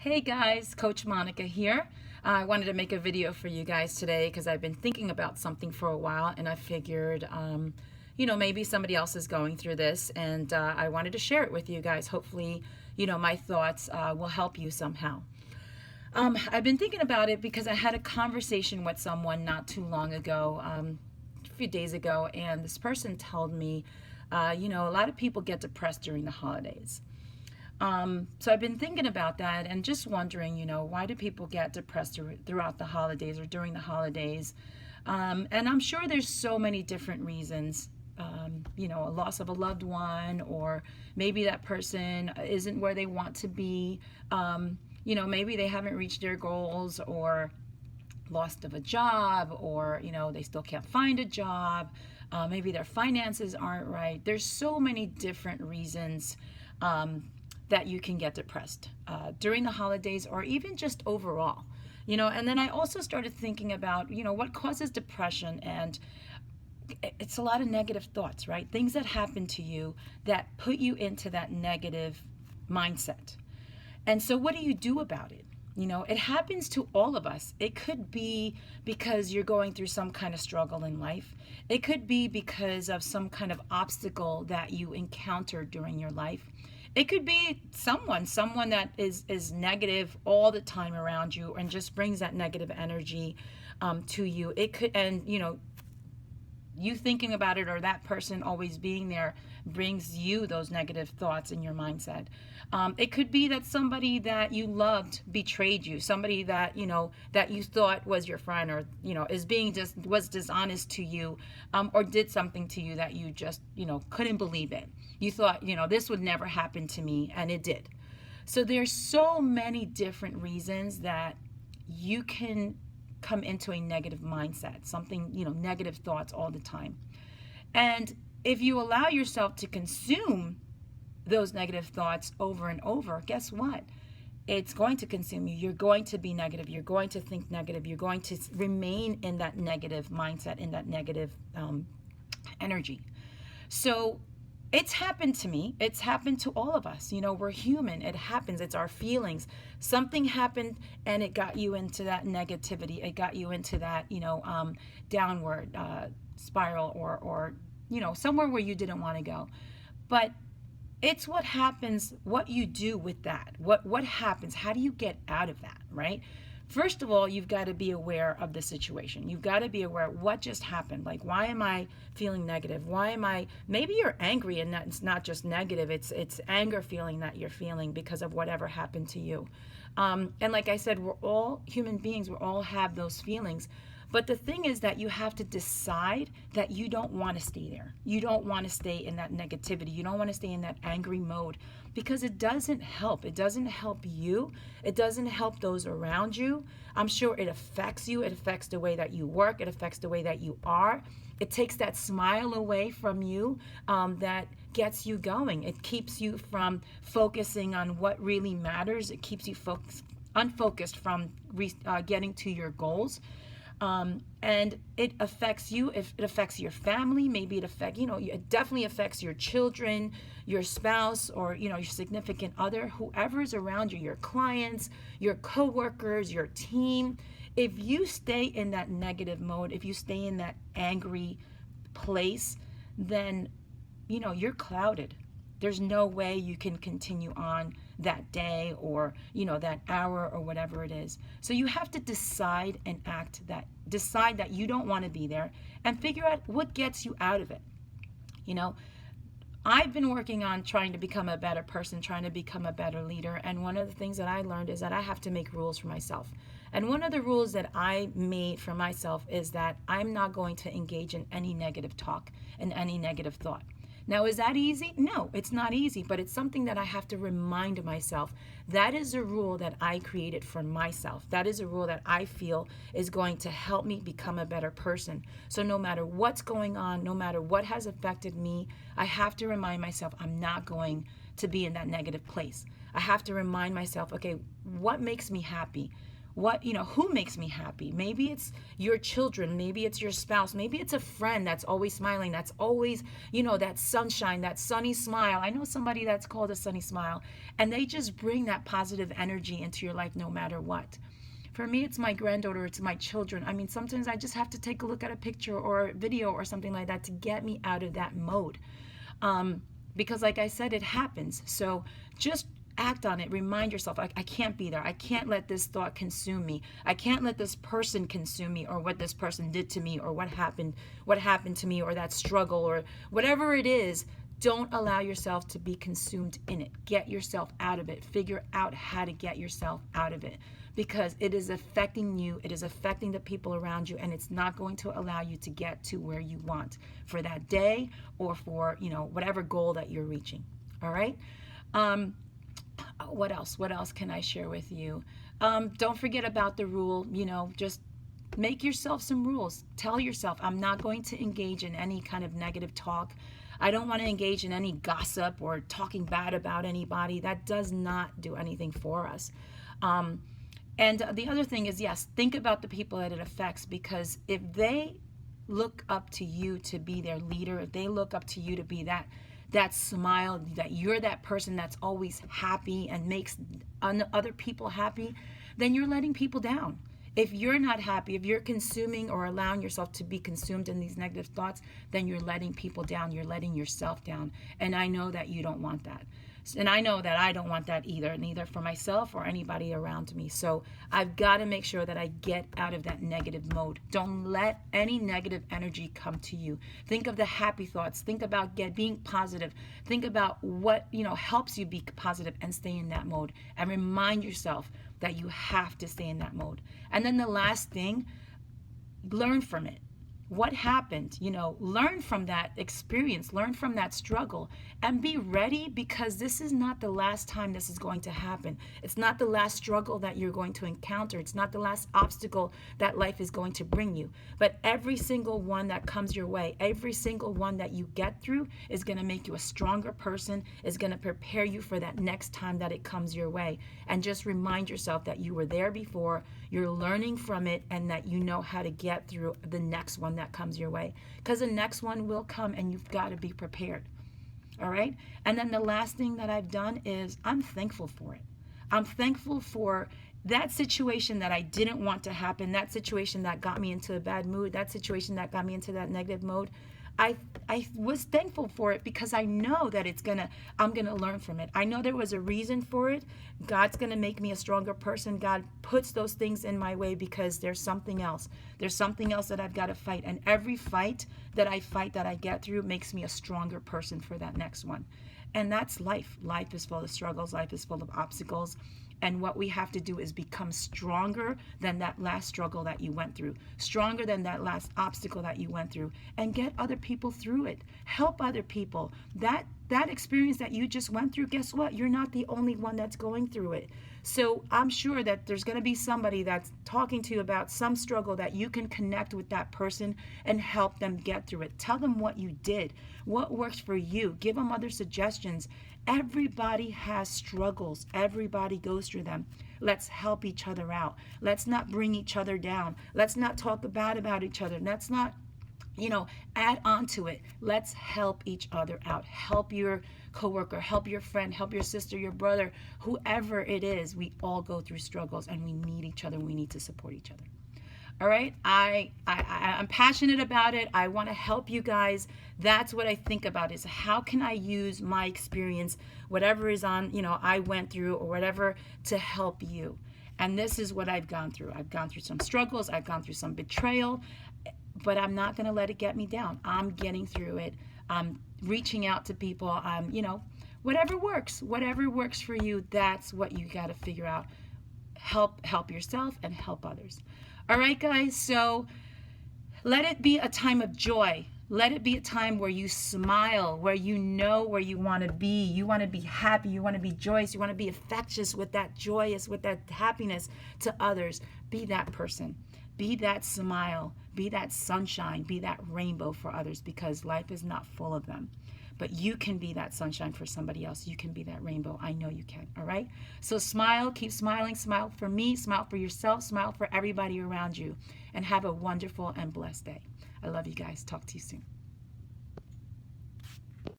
Hey guys, Coach Monica here. I wanted to make a video for you guys today because I've been thinking about something for a while and I figured, maybe somebody else is going through this and I wanted to share it with you guys. Hopefully, my thoughts will help you somehow. I've been thinking about it because I had a conversation with someone not too long ago, a few days ago, and this person told me, a lot of people get depressed during the holidays. So I've been thinking about that and just wondering, why do people get depressed throughout the holidays or during the holidays? And I'm sure there's so many different reasons. A loss of a loved one, or maybe that person isn't where they want to be. Maybe they haven't reached their goals, or lost of a job, or they still can't find a job. Maybe their finances aren't right. There's so many different reasons that you can get depressed during the holidays, or even just overall. And then I also started thinking about what causes depression, and it's a lot of negative thoughts, right? Things that happen to you that put you into that negative mindset. And so what do you do about it? It happens to all of us. It could be because you're going through some kind of struggle in life. It could be because of some kind of obstacle that you encountered during your life. It could be someone that is negative all the time around you and just brings that negative energy to you. It could, and you thinking about it, or that person always being there, brings you those negative thoughts in your mindset. It could be that somebody that you loved betrayed you, somebody that that you thought was your friend, or was dishonest to you, or did something to you that you just couldn't believe in. You thought this would never happen to me, and it did. So there's so many different reasons that you can come into a negative mindset, negative thoughts all the time. And if you allow yourself to consume those negative thoughts over and over, guess what? It's going to consume you. You're going to be negative. You're going to think negative. You're going to remain in that negative mindset, in that negative energy. So it's happened to me. It's happened to all of us. We're human. It happens. It's our feelings. Something happened and it got you into that negativity. It got you into that, downward spiral, or somewhere where you didn't want to go. But it's what happens, what you do with that. What happens? How do you get out of that, right? First of all, you've got to be aware of the situation. You've got to be aware of what just happened. Like, why am I feeling negative? Maybe you're angry, and it's not just negative. It's anger feeling that you're feeling because of whatever happened to you. And like I said, we're all human beings. We all have those feelings. But the thing is that you have to decide that you don't want to stay there. You don't want to stay in that negativity. You don't want to stay in that angry mode, because it doesn't help. It doesn't help you. It doesn't help those around you. I'm sure it affects you. It affects the way that you work. It affects the way that you are. It takes that smile away from you that gets you going. It keeps you from focusing on what really matters. It keeps you unfocused from getting to your goals. And it affects you. If it affects your family, maybe it definitely affects your children, your spouse, or your significant other, whoever is around you, your clients, your coworkers, your team. If you stay in that negative mode, if you stay in that angry place, then you're clouded. There's no way you can continue on that day, or that hour, or whatever it is. So you have to decide that you don't want to be there, and figure out what gets you out of it. I've been working on trying to become a better person, trying to become a better leader, and one of the things that I learned is that I have to make rules for myself. And one of the rules that I made for myself is that I'm not going to engage in any negative talk and any negative thought. Now, is that easy? No, it's not easy, but it's something that I have to remind myself. That is a rule that I created for myself. That is a rule that I feel is going to help me become a better person. So no matter what's going on, no matter what has affected me, I have to remind myself I'm not going to be in that negative place. I have to remind myself, okay, what makes me happy? What, who makes me happy? Maybe it's your children, maybe it's your spouse, maybe it's a friend that's always smiling, that's always, that sunshine, that sunny smile. I know somebody that's called a sunny smile, and they just bring that positive energy into your life no matter what. For me, it's my granddaughter, it's my children. I mean, sometimes I just have to take a look at a picture or a video or something like that to get me out of that mode. Because like I said, it happens. So just act on it. Remind yourself, I can't be there. I can't let this thought consume me. I can't let this person consume me, or what this person did to me, or what happened to me, or that struggle, or whatever it is. Don't allow yourself to be consumed in it. Get yourself out of it. Figure out how to get yourself out of it, because it is affecting you. It is affecting the people around you, and it's not going to allow you to get to where you want for that day, or for, whatever goal that you're reaching. All right. What else can I share with you? Don't forget about the rule. Just make yourself some rules. Tell yourself, I'm not going to engage in any kind of negative talk. I don't want to engage in any gossip or talking bad about anybody. That does not do anything for us. And the other thing is, yes, think about the people that it affects, because if they look up to you to be their leader, if they look up to you to be that smile, that you're that person that's always happy and makes other people happy, then you're letting people down. If you're not happy, if you're consuming or allowing yourself to be consumed in these negative thoughts, then you're letting people down. You're letting yourself down. And I know that you don't want that. And I know that I don't want that either, neither for myself or anybody around me. So I've got to make sure that I get out of that negative mode. Don't let any negative energy come to you. Think of the happy thoughts. Think about being positive. Think about what, helps you be positive, and stay in that mode. And remind yourself that you have to stay in that mode. And then the last thing, learn from it. What happened? Learn from that experience, learn from that struggle, and be ready, because this is not the last time this is going to happen. It's not the last struggle that you're going to encounter. It's not the last obstacle that life is going to bring you. But every single one that comes your way, every single one that you get through, is going to make you a stronger person, is going to prepare you for that next time that it comes your way. And just remind yourself that you were there before, you're learning from it, and that you know how to get through the next one that comes your way, because the next one will come, and you've got to be prepared. All right. And then the last thing that I've done is I'm thankful for it. I'm thankful for that situation that I didn't want to happen, that situation that got me into a bad mood, that situation that got me into that negative mode. I was thankful for it, because I know that I'm gonna learn from it. I know there was a reason for it. God's gonna make me a stronger person. God puts those things in my way because there's something else. There's something else that I've got to fight. And every fight that I get through makes me a stronger person for that next one. And that's life. Life is full of struggles. Life is full of obstacles. And what we have to do is become stronger than that last struggle that you went through, stronger than that last obstacle that you went through, and get other people through it. Help other people. That experience that you just went through, guess what? You're not the only one that's going through it. So I'm sure that there's going to be somebody that's talking to you about some struggle that you can connect with that person and help them get through it. Tell them what you did, what works for you. Give them other suggestions. Everybody has struggles. Everybody goes through them. Let's help each other out. Let's not bring each other down. Let's not talk bad about each other. Let's not, add on to it. Let's help each other out. Help your coworker, help your friend, help your sister, your brother, whoever it is. We all go through struggles, and we need each other. We need to support each other. All right. I'm passionate about it. I want to help you guys. That's what I think about, is how can I use my experience, whatever is on, I went through or whatever, to help you. And this is what I've gone through. I've gone through some struggles. I've gone through some betrayal, but I'm not going to let it get me down. I'm getting through it. I'm reaching out to people. Whatever works for you, that's what you got to figure out. Help yourself and help others. All right, guys, so let it be a time of joy. Let it be a time where you smile, where you know where you want to be. You want to be happy. You want to be joyous. You want to be infectious with that joyous, with that happiness to others. Be that person. Be that smile. Be that sunshine. Be that rainbow for others, because life is not full of them. but you can be that sunshine for somebody else. You can be that rainbow. I know you can. All right? So smile, keep smiling. Smile for me, smile for yourself, smile for everybody around you, and have a wonderful and blessed day. I love you guys. Talk to you soon.